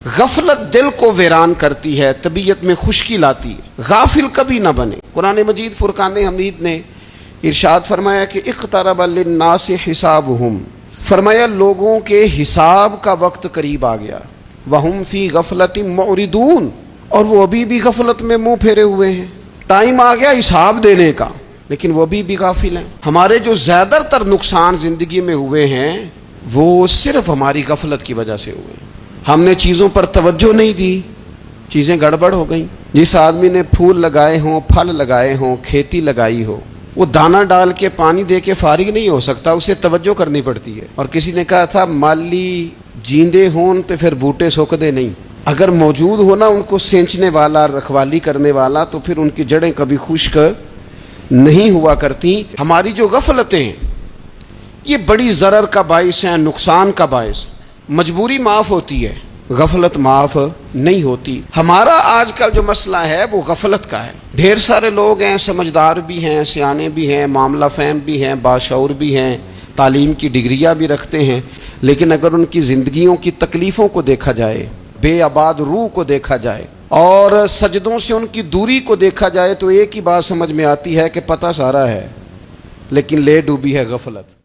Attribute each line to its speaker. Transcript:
Speaker 1: गफलत दिल को वीरान करती है, तबीयत में खुश्की लाती है। गाफिल कभी ना बने। कुरान मजीद फुरकान हमीद ने इरशाद फरमाया कि इक़्तरब लिन्नासि हिसाबुहुम, फरमाया लोगों के हिसाब का वक्त करीब आ गया। वहुम फी गफलतिन मुरिदून, और वो अभी भी गफलत में मुंह फेरे हुए हैं। टाइम आ गया हिसाब देने का, लेकिन वो अभी भी गाफिल हैं। हमारे जो ज़्यादातर नुकसान ज़िंदगी में हुए हैं वो सिर्फ हमारी गफलत की वजह से हुए। हमने चीज़ों पर तवज्जो नहीं दी, चीज़ें गड़बड़ हो गई। जिस आदमी ने फूल लगाए हों, फल लगाए हों, खेती लगाई हो, वो दाना डाल के पानी दे के फारिग नहीं हो सकता, उसे तवज्जो करनी पड़ती है। और किसी ने कहा था माली जींदे हों तो फिर बूटे सोकदे नहीं। अगर मौजूद हो ना उनको सेंचने वाला, रखवाली करने वाला, तो फिर उनकी जड़ें कभी खुश्क नहीं हुआ करती। हमारी जो गफलतें ये बड़ी ज़रर का बाइस हैं, नुकसान का बाइस। मजबूरी माफ़ होती है, गफलत माफ़ नहीं होती। हमारा आजकल जो मसला है वो गफलत का है। ढेर सारे लोग हैं, समझदार भी हैं, सियाने भी हैं, मामला फ़हम भी हैं, बाशऊर भी हैं, तालीम की डिग्रियां भी रखते हैं, लेकिन अगर उनकी ज़िंदगियों की तकलीफ़ों को देखा जाए, बेआबाद रूह को देखा जाए और सजदों से उनकी दूरी को देखा जाए, तो एक ही बात समझ में आती है कि पता सारा है लेकिन ले डूबी है गफलत।